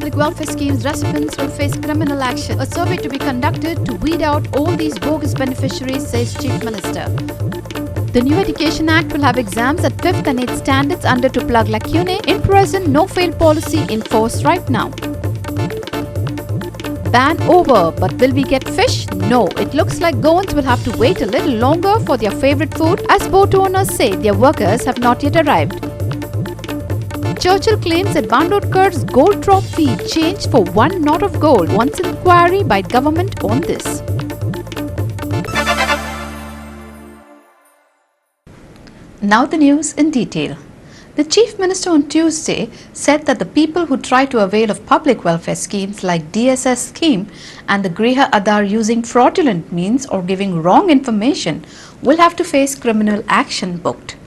public welfare schemes recipients will face criminal action. A survey to be conducted to weed out all these bogus beneficiaries, says Chief Minister. The new Education Act will have exams at 5th and 8th standards under to plug lacunae in present no-fail policy in force right now. Ban over, but will we get fish? No, it looks like Goans will have to wait a little longer for their favorite food, as boat owners say their workers have not yet arrived. Churchill claims that Bandodkar's gold drop fee changed for 1 knot of gold, wants inquiry by government on this. Now the news in detail. The Chief Minister on Tuesday said that the people who try to avail of public welfare schemes like DSS scheme and the Griha Aadhaar using fraudulent means or giving wrong information will have to face criminal action booked.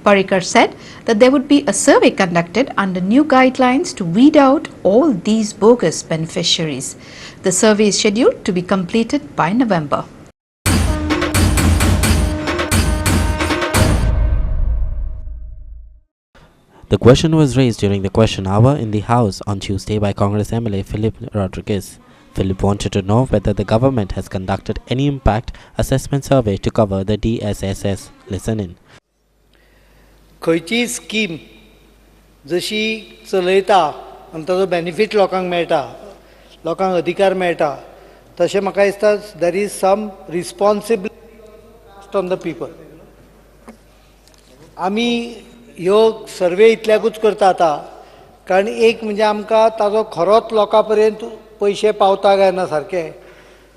Parrikar said that there would be a survey conducted under new guidelines to weed out all these bogus beneficiaries. The survey is scheduled to be completed by November. The question was raised during the question hour in the House on Tuesday by Congress MLA Philip Rodriguez. Philip wanted to know whether the government has conducted any impact assessment survey to cover the DSSS. Listen in. खंयची scheme जशी चलयता आनी ताजो benefit लोकांक मेळटा, लोकांक अधिकार मेळटा, तशें म्हाका दिसता there is some responsibility on the people. आमी ह्यो सर्वे इतल्याकूच करता आतां कारण एक म्हणजे आमकां ताजो खरोच लोकां पर्यंत पयशे पावता काय ना सारके,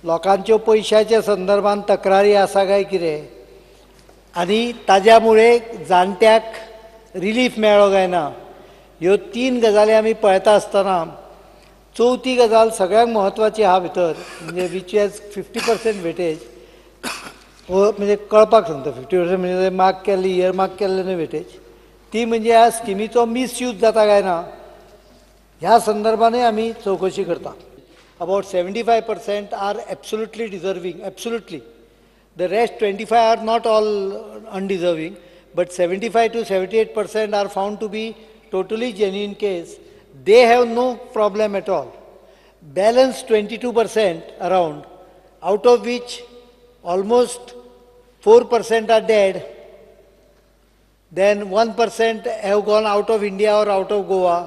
लोकांच्यो पयशाच्या संदर्भान तक्रारी आसा काय कितें, आनी ताज्या मुळे जाणट्याक रिलीफ मेळ्ळो काय ना, ह्यो 3 गजाली आमी पळयता आसतना चवथी गजाल सगळ्यांत म्हत्वाची आहा भितर म्हणजे वीच हॅज 50% वेटेज, म्हणजे कळपाक सांगता 50% म्हणजे मार्क केल्ली इयर मार्क केल्ले न्हय वेटेज, ती म्हणजे ह्या स्किमीचो मिसयूज जाता काय ना ह्या संदर्भानय आमी चवकशी करता. About 75% are absolutely deserving, absolutely. The rest 25 are not all undeserving, but 75 to 78% are found to be totally genuine case. They have no problem at all. Balance 22% around, out of which almost 4% are dead. Then 1% have gone out of India or out of Goa.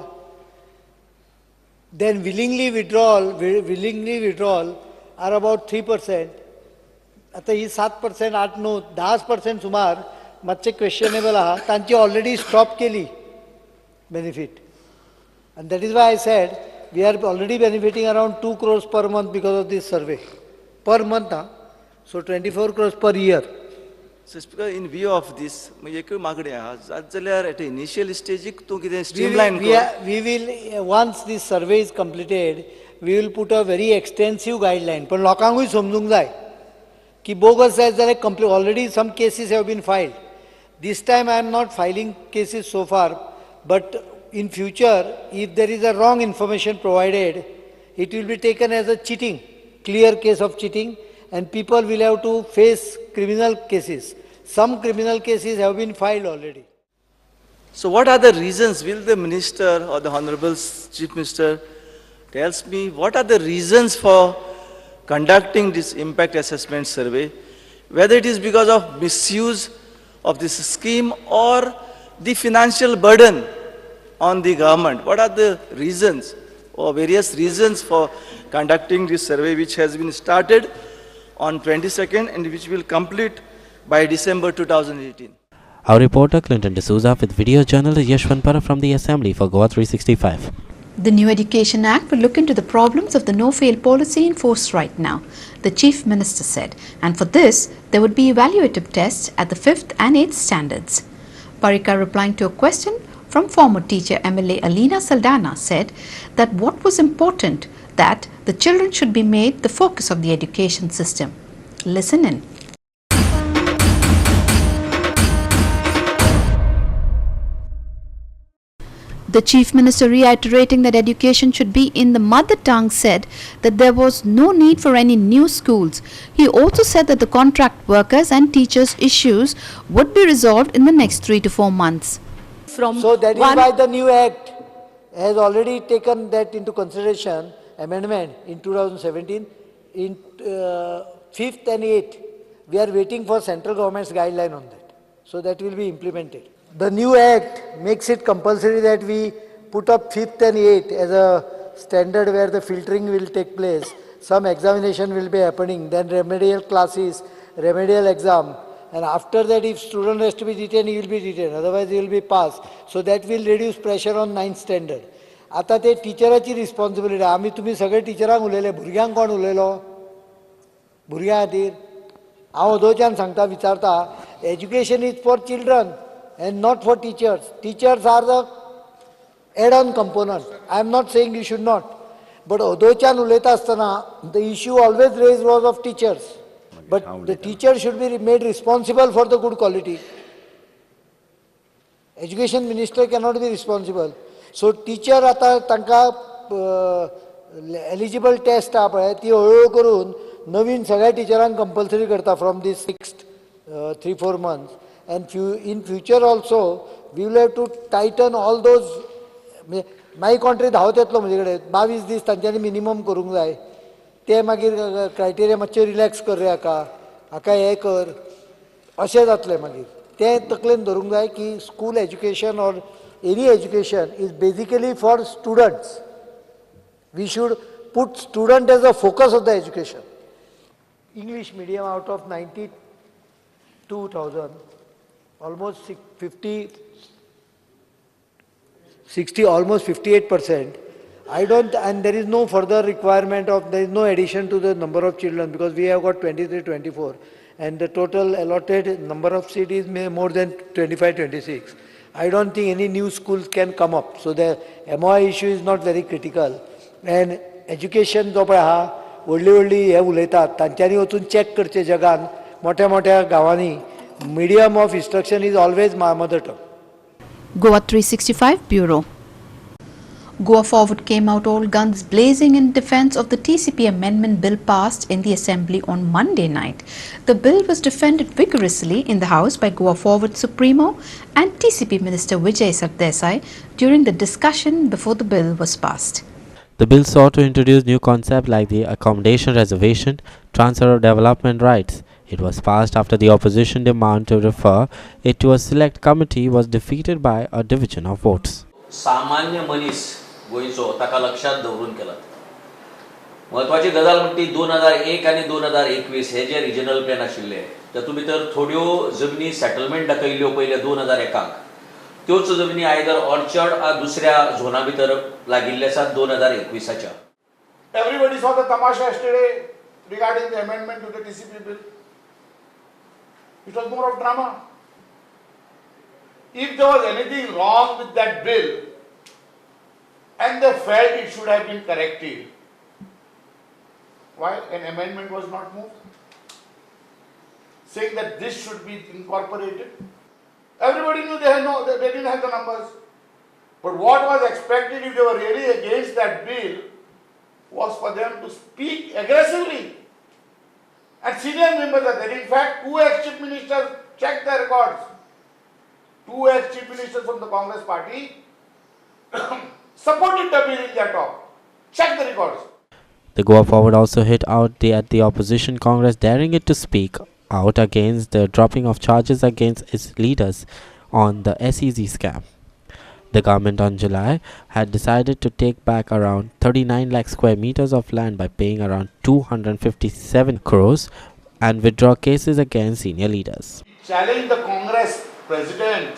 Then willingly withdrawal are about 3%. आता ही 7%, 8-9, 10% सुमार मातशे questionable आहा, तांची already stop केली benefit. And that is why I said we are already benefiting around 2 crores per month because of this survey. Per month, so 24 crores per year. So Speaker, in view of this, म्हणजे एक मागणी आहा, जाल्यार at initial stage तूं कितें streamline कर. We will, once this survey is completed, we will put a very extensive guideline. पण लोकांकूय समजूंक जाय कि bogus जाय जाल्यार complete. Already some cases have been filed. This time I am not filing cases so far, but in future, if there is a wrong information provided, it will be taken as a cheating, clear case of cheating, and people will have to face criminal cases. Some criminal cases have been filed already. So what are the reasons? Will the Minister or the Honorable Chief Minister tells me what are the reasons for conducting this impact assessment survey, whether it is because of misuse of this scheme or the financial burden on the government? What are the reasons or various reasons for conducting this survey, which has been started on 22nd and which will complete by December 2018? Our reporter Clinton D'Souza with video journalist Yashwant from the Assembly for GOA365. The new Education Act will look into the problems of the no-fail policy in force right now, the Chief Minister said, and for this, there would be evaluative tests at the 5th and 8th standards. Parrikar, replying to a question from former teacher MLA Alina Saldana, said that what was important, that the children should be made the focus of the education system. Listen in. The Chief Minister, reiterating that education should be in the mother tongue, said that there was no need for any new schools. He also said that the contract workers and teachers' issues would be resolved in the next 3 to 4 months. So that is why the new act, has already taken that into consideration, amendment in 2017, in 5th and 8th. We are waiting for central government's guideline on that. So that will be implemented. The new act makes it compulsory that we put up 5th and 8th as a standard where the filtering will take place. Some examination will be happening, then remedial classes, remedial exam. And after that, if student has to be detained, he will be detained. Otherwise, he will be passed. So that will reduce pressure on 9th standard. आता ते टिचराची responsibility. आमी तुम्ही सगळे टिचरांक उलयले, भुरग्यांक कोण उलयलो? भुरग्यां खातीर हांव अदोच्यान सांगता, विचारता, education is for children and not for teachers. Teachers are the add-on component. I am not saying you should not. But odochan uleta astana, the issue always raised was of teachers. But the teacher should be made responsible for the good quality. Education minister cannot be responsible. So teacher ata tanka eligible test ha pay ती हळूहळू करून नवीन सगळ्या टिचरांक compulsory करता from this next 3-4 months. And in future also, we will have to tighten all those. मागीर कॉन्ट्री धांवत येतलो म्हजे कडेन 22 दीस तांच्यांनी मिनिमम करूंक जाय. ते मागीर क्रायटेरिया मातशे रिलॅक्स कर रे हाका हें कर, अशें जातलें मागीर. तें तकलेन धरूंक जाय की school education or any education is basically for students. We should put student as the focus of the education. English medium out of 92,000, almost 58%. I don't, and there is no further requirement of, there is no addition to the number of children because we have got 23-24 and the total allotted number of seats is more than 25-26. I don't think any new schools can come up. So the MOI issue is not very critical. And education जो पळय आहा व्हडली व्हडली हे उलयतात तांच्यांनी वचून check करचे जगान मोठ्या मोठ्या गांवांनी medium of instruction is always my mother tongue. GOA365 Bureau. Goa Forward came out all guns blazing in defence of the TCP amendment bill passed in the Assembly on Monday night. The bill was defended vigorously in the House by Goa Forward Supremo and TCP Minister Vijay Sardesai during the discussion before the bill was passed. The bill sought to introduce new concepts like the accommodation reservation, transfer of development rights. It was passed after the opposition demand to refer it to a select committee was defeated by a division of votes. सामान्य मनीस गोयचो ताका लक्षात दवरून केलात. महत्वाची गजाल म्हणटी 2001 आणि 2021 हे जे regional plan आशिल्ले तातूंत भितर थोड्यो जमनी सेटलमेंट दाखयल्ल्यो पयल्या 2001 त्योच जमनी आयदर ऑर्चर्ड आ दुसऱ्या झोना भितर लागिल्ले आसात 2021च्या. Everybody saw the tamasha yesterday regarding the amendment to the TCP bill. It was more of drama. If there was anything wrong with that bill and they felt it should have been corrected, why an amendment was not moved? Saying that this should be incorporated. Everybody knew they didn't have the numbers. But what was expected if they were really against that bill was for them to speak aggressively. And senior members are there. In fact, 2 ex-chief ministers checked their records. 2 ex-chief ministers from the Congress party supported the bill in their talk. Check the records. The Goa Forward also hit out at the opposition Congress, daring it to speak out against the dropping of charges against its leaders on the SEZ scam. The government on July had decided to take back around 39 lakh square meters of land by paying around 257 crores and withdraw cases against senior leaders. Challenge the Congress president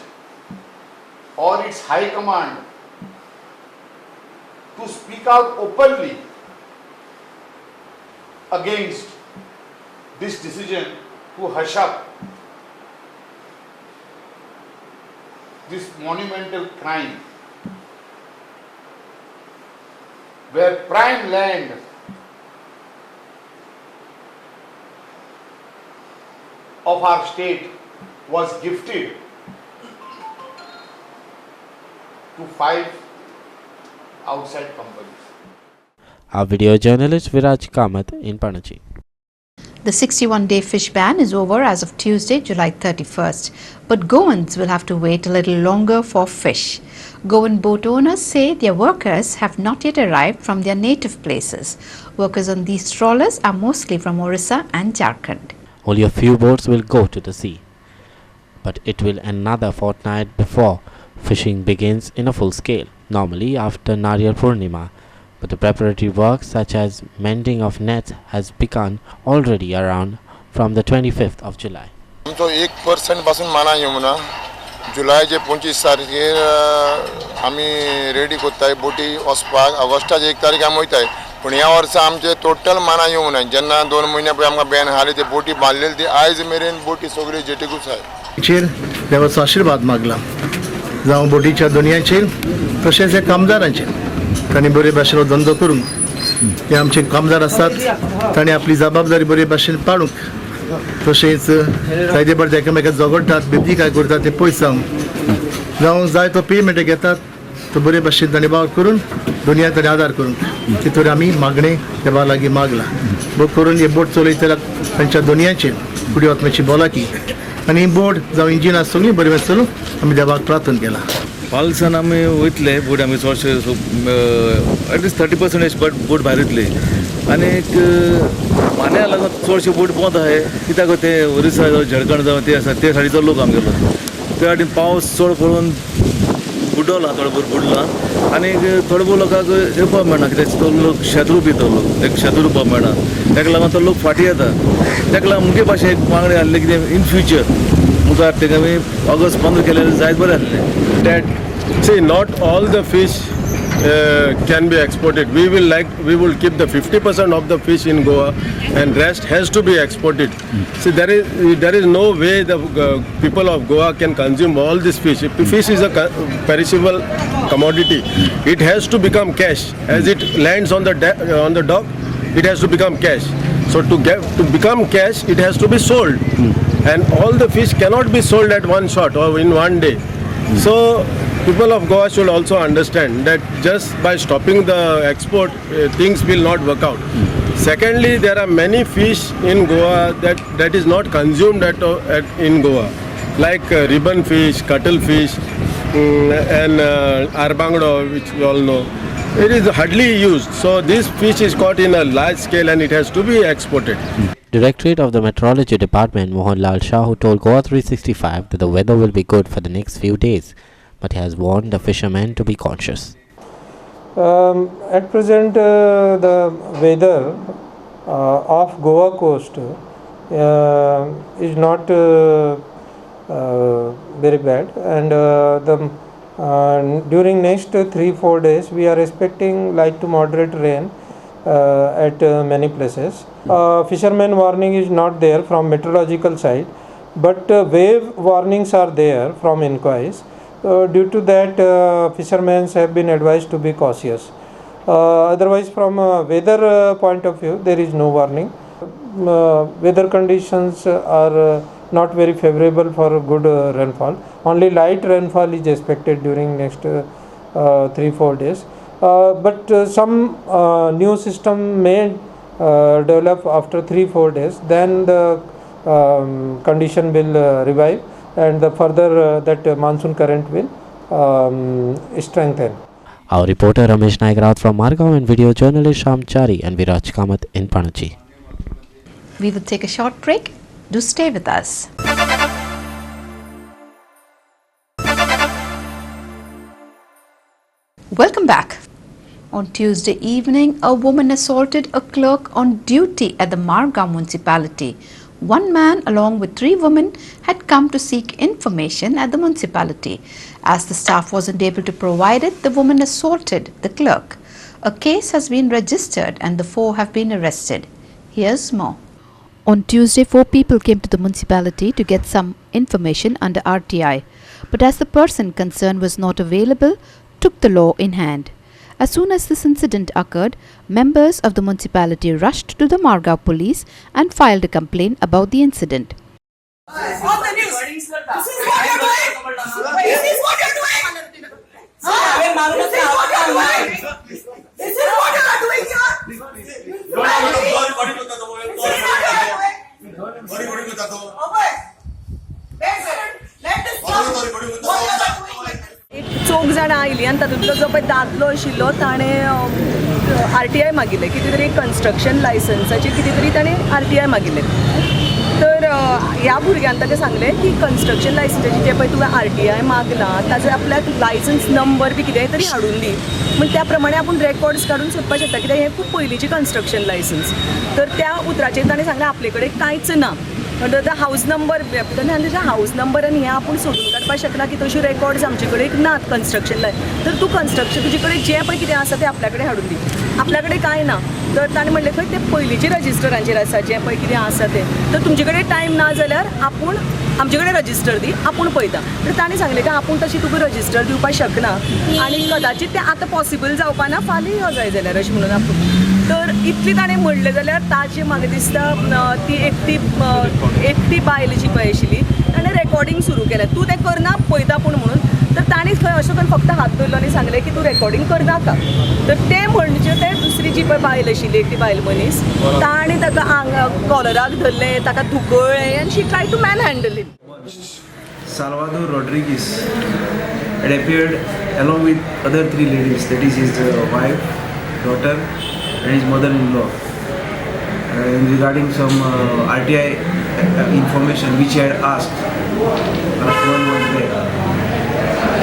or its high command to speak out openly against this decision to hush up this monumental crime where prime land of our state was gifted to 5 outside companies. Our video journalist Viraj Kamath in Panaji. The 61-day fish ban is over as of Tuesday, July 31st, but Goans will have to wait a little longer for fish. Goan boat owners say their workers have not yet arrived from their native places. Workers on these trawlers are mostly from Orissa and Jharkhand. Only a few boats will go to the sea, but it will another fortnight before fishing begins in a full scale, normally after Nariyal Purnima. But the preparatory work such as mending of nets has begun already around from the 25th of July. तो 1% पासून माना येवना जुलायचे 25 तारखेर आमी ready कोत्ताय बोटी वचपाक ऑगस्टाचे 1 तारीख आमी वयताय पण ह्या वर्सा आमचे टोटल माना येवना जेन्ना 2 म्हयन्या पयलीं आमकां बॅन आसली ते बोटी बांदलेली ती आयज मेरेन बोटी सगळी जेटीकूच आसाय चेर देवाचो आशीर्वाद मागला जावं बोटीच्या दोनयांचेर तशेंच हे कामदारांचेर तांणी बरे भाशेन धंदो करून ते आमचे कामदार आसात तांणी आपली जबाबदारी बरे भाशेन पाळूंक तशेंच कायदे बरें एकामेकाक झगडटात बेबदी काय करतात ते पयस जावं जाय तो पेमेंट घेतात तो बरे भाशेन तांणी वावर करून दुनिया तांणी आदार करून तितून आमी मागणें देवा लागीं मागला बूक करून हे बोट चलयतना तांच्या दोनयांचेर फुडें वचपाची भलायकी आनी बोट जावं इंजिनां सगळीं बरी भाशेन चलूंक आमी देवाक प्रार्थना केला पावसान आमी वयतले बोट आमी चडशे एटलिस्ट 30% बोट भायर वयतली आनीक मान्या लागून चडशे बोट बंद आहाय कित्याक ते ओरिसा जावं झारखंड जावं ते आसा ते सायडीचो लोक आमगेलो त्या वाटेन पावस चड पडून बुडवला थोडो भर बुडला आनीक थोडे भोव लोकांक येवपाक मेळना कित्याक तो लोक शेत रोवपी तो लोक एक शेत रोवपाक मेळना ताका लागून तो लोक फाटीं येता ताका लागून मुगे भाशेन एक मागणी आहली कितें इन फ्युचर मुखार तेका आमी ऑगस्ट 15 केल्यार जायत बरें आहलें that see not all the fish can be exported. We will keep the 50% of the fish in Goa and rest has to be exported. See there is no way the people of Goa can consume all this fish. If fish is a perishable commodity, it has to become cash. As it lands on the dock, it has to become cash. So to become cash, it has to be sold, and all the fish cannot be sold at one shot or in one day. So people of Goa should also understand that just by stopping the export, things will not work out. Secondly, there are many fish in Goa that is not consumed in Goa, like ribbon fish, cuttle fish, and arbangdo, which you all know. It is hardly used. So this fish is caught in a large scale and it has to be exported. Directorate of the Meteorology Department Mohanlal Shahu told GOA365 that the weather will be good for the next few days, but he has warned the fishermen to be conscious. At present, the weather of Goa coast is not very bad, and during next 3-4 days we are expecting light to moderate rain at many places. Fishermen warning is not there from meteorological side, but wave warnings are there from inquiries. Due to that, fishermen have been advised to be cautious. Otherwise, from weather point of view, there is no warning. Weather conditions are not very favorable for good rainfall. Only light rainfall is expected during next 3-4 days. But some new system may develop after 3-4 days. Then the condition will revive, and the further that monsoon current will strengthen. Our reporter Ramesh Naik Raut from Margaon and video journalist Sham Chari and Viraj Kamath in Panaji. We will take a short break. Do stay with us. Welcome back. On Tuesday evening, a woman assaulted a clerk on duty at the Margaon municipality. One man along with 3 women had come to seek information at the municipality. As the staff wasn't able to provide it, the woman assaulted the clerk. A case has been registered and the 4 have been arrested. Here's more. On Tuesday, 4 people came to the municipality to get some information under RTI. But as the person concerned was not available, took the law in hand. As soon as this incident occurred, members of the municipality rushed to the Margaon police and filed a complaint about the incident. On the news. This is what you're doing. This is what you're doing. This is what you're doing. This is what you're doing here. This is what you're doing. तातूंतलो जो पळय दादलो आशिल्लो ताणें RTI मागिल्लें, कितें तरी construction लायसन्साचेर कितें तरी ताणें RTI मागिल्लें. तर ह्या भुरग्यान ताका सांगलें की कन्स्ट्रक्शन लायसन्साचेर जे पळय तुवें RTI मागला ताचो आपल्याक लायसन्स नंबर बी कितेंय तरी हाडून दी. म्हणजे त्या प्रमाणे आपूण रेकॉर्ड्स काडून सोदपाक शकता, कित्याक हें खूब पयलींची कन्स्ट्रक्शन लायसन्स. तर त्या उतराचेर ताणें सांगलें आपले कडेन कांयच ना. म्हणटकच हाऊस नंबर ताच्या हाऊस नंबर आनी हें आपूण सोदून काडपाक शकना की तशी रेकॉर्ड्स आमचे कडेन नात कन्स्ट्रक्शन तर तूं कन्स्ट्रक्शन तुजे कडेन जें पळय कितें आसा तें आपल्या कडेन हाडून दी. आपल्या कडेन कांय ना. तर ताणें म्हणलें खंय तें पयलींच्या रजिस्टरांचेर आसा जें पळय कितें आसा तें. तर तुमचे कडेन टायम ना जाल्यार आपूण आमचे कडेन रजिस्टर दी, आपूण पळयता. तर ताणें सांगलें की आपूण तशी तुका रजिस्टर दिवपाक शकना आनी कदाचित तें आतां पॉसिबल जावपा ना, फाल्यां यो जाय जाल्यार अशें म्हणून आपूण. तर इतली ताणें म्हणलें जाल्यार ताची म्हाका दिसता ती एकटी बायल जी पळय आशिल्ली ताणें रेकॉर्डिंग सुरू केलें. तूं तें करना पळयता पूण म्हणून. तर ताणें खंय अशें करून फक्त हात धरलो आनी सांगलें की तूं रेकॉर्डिंग करनाका. तर तें म्हणजे तें दुसरी जी पळय बायल आशिल्ली एकटी बायल मनीस ताणें ताका कॉलराक धरलें, ताका धुकळ्ळें आनी she try to manhandle it. Salvador Rodriguez had appeared along with other 3 ladies, that is his wife, daughter and his mother-in-law, regarding some RTI information which he had asked 1 month back.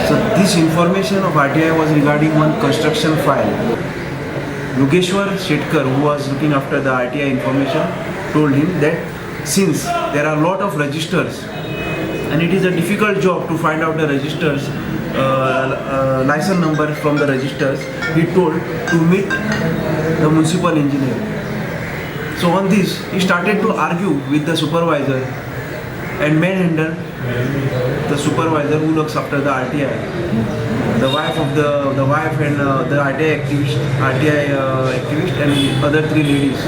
So this information of RTI was regarding one construction file. Lugeshwar Shetkar, who was looking after the RTI information, told him that since there are a lot of registers and it is a difficult job to find out the registers, license number from the registers, he told to meet the municipal engineer. So on this, he started to argue with the supervisor and manhandle the supervisor who looks after the RTI. The wife of the wife and the RTI activist and other 3 ladies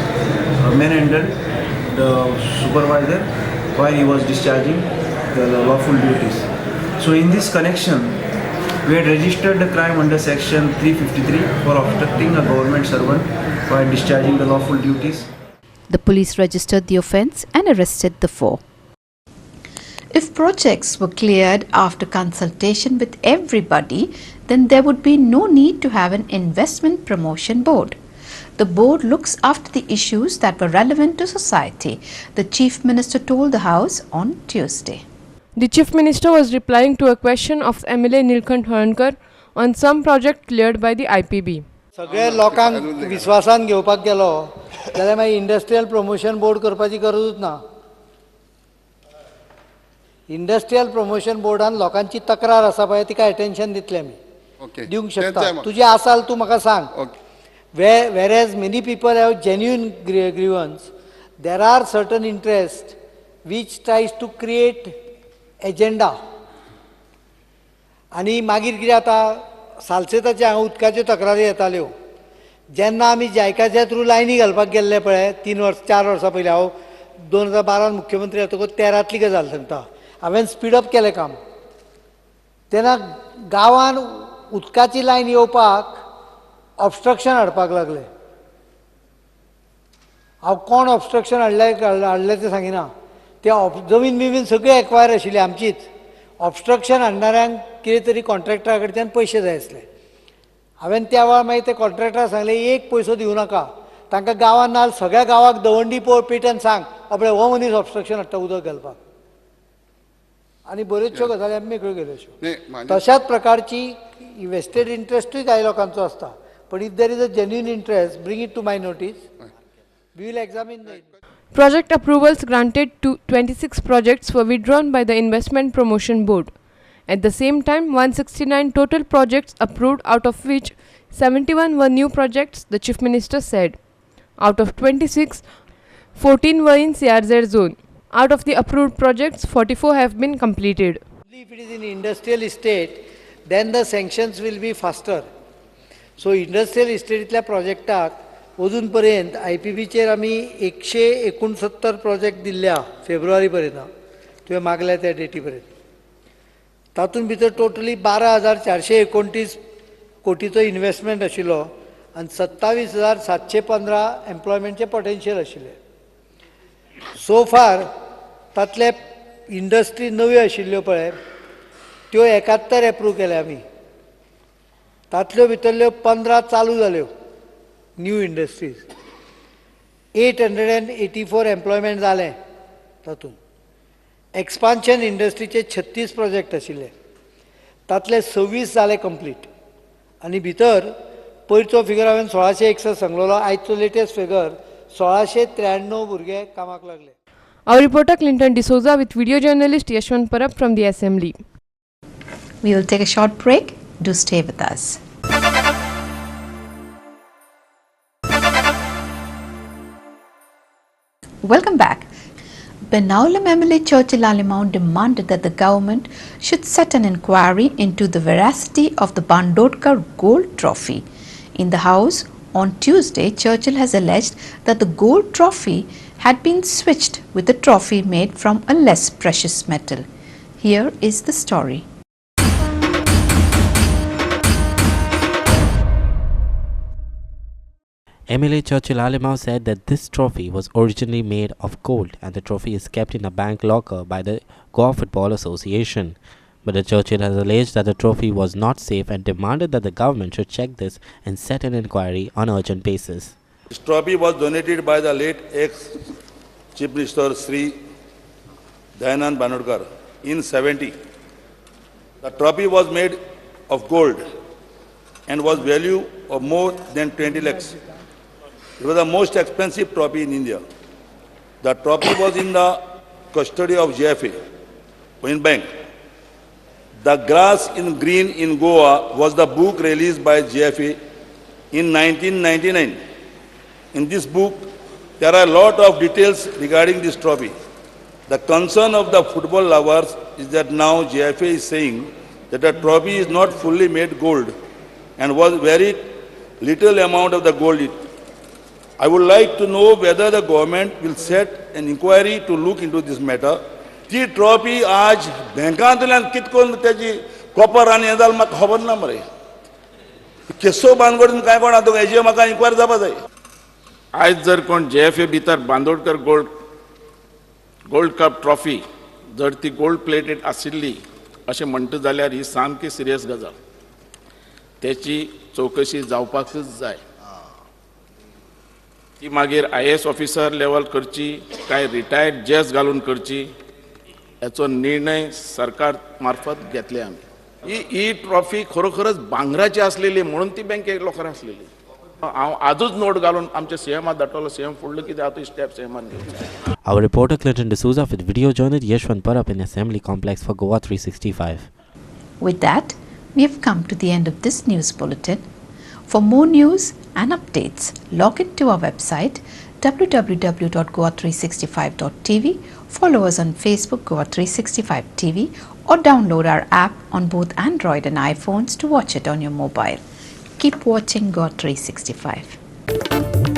manhandled the supervisor while he was discharging the lawful duties. So in this connection, we had registered the crime under section 353 for obstructing a government servant while discharging the lawful duties. The police registered the offence and arrested the 4. If projects were cleared after consultation with everybody, then there would be no need to have an investment promotion board. The board looks after the issues that were relevant to society, the Chief Minister told the House on Tuesday. The Chief Minister was replying to a question of MLA Nilkant Harankar on some project cleared by the IPB. सगळे लोकांक विश्वासान घेवपाक गेलो जाल्यार मागीर industrial promotion board करपाची गरजूच ना. Industrial promotion बोर्डान लोकांची तक्रार आसा पळय तिका एटेन्शन दितले आमी दिवंक शकता. तुजी आसाल तूं म्हाका सांग. Whereas many people have genuine grievance, there are certain interests which tries to create agenda. आनी मागीर कितें जाता सालसेताचे हांगा उदकाच्यो तक्रारी येताल्यो. जेन्ना आमी जायकाच्या थ्रू लायनी घालपाक गेल्ले पळय 4 वर्सां पयलीं, हांव 2012 मुख्यमंत्री जातकच 13तली गजाल सांगता. हांवें स्पीडअप केलें काम. तेन्ना गांवान उदकाची लायन येवपाक ऑब्स्ट्रक्शन हाडपाक लागले. हांव कोण ऑब्स्ट्रक्शन हाडलें तें सांगिना. ते जमीन बिमीन सगळी एक्वायर आशिल्ली आमचीच. ऑब्स्ट्रक्शन हाडणाऱ्यांक कितें तरी कॉन्ट्रॅक्टरा कडच्यान पयशे जाय आसले. हांवें त्या वेळार मागीर ते कॉन्ट्रॅक्टराक सांगलें एक पयसो दिवं नाका. तांकां गांवांत नाल सगळ्या गांवाक दवंडी पेटोवन सांग आपणे हो मनीस ऑब्स्ट्रक्शन हाडटा उदक घालपाक. आनी बऱ्योचश्यो गजाली आमी मेकळ्यो गेल्यो. तशाच प्रकारची वेस्टेड इंट्रस्टूय कांय लोकांचो आसता. But if there is a genuine interest, bring it to my notice. We will examine the. Project approvals granted to 26 projects were withdrawn by the Investment Promotion Board. At the same time, 169 total projects approved, out of which 71 were new projects, the Chief Minister said. Out of 26, 14 were in CRZ zone. Out of the approved projects, 44 have been completed. If it is in industrial estate, then the sanctions will be faster. So industrial इस्टेटींतल्या प्रोजेक्टाक अजून पर्यंत IPBचेर आमी 169 project दिल्ल्या फेब्रुवारी पर्यंत. तुवें मागल्या त्या डेटी पर्यंत. तातूंत भितर टोटली 12,429 कोटीचो इन्वेस्टमेंट आशिल्लो आनी 27,715 एम्प्लॉयमेंटचे पोटेन्शियल आशिल्ले. सो फार तातले इंडस्ट्री नव्यो आशिल्ल्यो पळय त्यो 71 एप्रूव केल्या आमी. तातल्यो भितरल्यो 15 चालू जाल्यो न्यू इंडस्ट्रीज. 884 एम्प्लॉयमेंट जालें तातूंत. एक्सपान्शन इंडस्ट्रीचे 36 प्रोजेक्ट आशिल्ले, तातले 26 जाले कंप्लीट. आनी भितर पयरचो फिगर हांवें 1661 सांगलेलो, आयचो लेटेस्ट फिगर 1693 भुरगे कामाक लागले. Our reporter Clinton D'Souza with video journalist Yashwant Parab from the Assembly. We will take a short break. Do stay with us. Welcome back. Benaulam MLA Churchill Alimount demanded that the government should set an inquiry into the veracity of the Bandodkar Gold Trophy. In the House on Tuesday, Churchill has alleged that the gold trophy had been switched with a trophy made from a less precious metal. Here is the story. MLA Churchill Alimau said that this trophy was originally made of gold and the trophy is kept in a bank locker by the Goa Football Association. But the Churchill has alleged that the trophy was not safe and demanded that the government should check this and set an inquiry on urgent basis. This trophy was donated by the late ex-Chief Minister Sri Dayanand Banodkar in 70. The trophy was made of gold and was value of more than 20 lakhs. It was the most expensive trophy in India. The trophy was in the custody of JFA, Point Bank. The Grass in Green in Goa was the book released by JFA in 1999. In this book, there are a lot of details regarding this trophy. The concern of the football lovers is that now JFA is saying that the trophy is not fully made gold and was very little amount of the gold. I would like to know whether the government will set an inquiry to look into this matter. ती trophy आज बँकांतल्यान कितकोन त्याची copper आनी हें जालें म्हाका खबर ना मरे. केसो बांदगडून काय कोण आतां हेजेर म्हाका इन्क्वायरी जावपा जाय. आज जर कोण JFA भितर बांदोडकर गोल्ड कप ट्रॉफी जर ती गोल्ड प्लेटेड आशिल्ली अशें म्हणटा जाल्यार ही सामकी सिरियस गजाल. त्याची चौकशी जावपाकच जाय. ती मागीर IAS ऑफिसर लेवल करची काय रिटायर्ड जज घालून करची याचो निर्णय सरकार मार्फत घेतले आमी. ही ट्रॉफी खरोखरच भांगराची आसलेली म्हणून ती बँकेक लोकर आसलेली. हांव आजूच नोट घालून आमच्या सीएमाक धाडटलो. सीएम फुडलो कितें आतां स्टेप सीएमान घेवचे. Our reporter Clinton D'Souza with video journalist Yashwant Parab in Assembly Complex for Goa 365. With that, we have come to the end of this news bulletin. For more news and updates, log into our website www.goa365.tv, follow us on Facebook Goa365 TV, or download our app on both Android and iPhones to watch it on your mobile. Keep watching Goa365.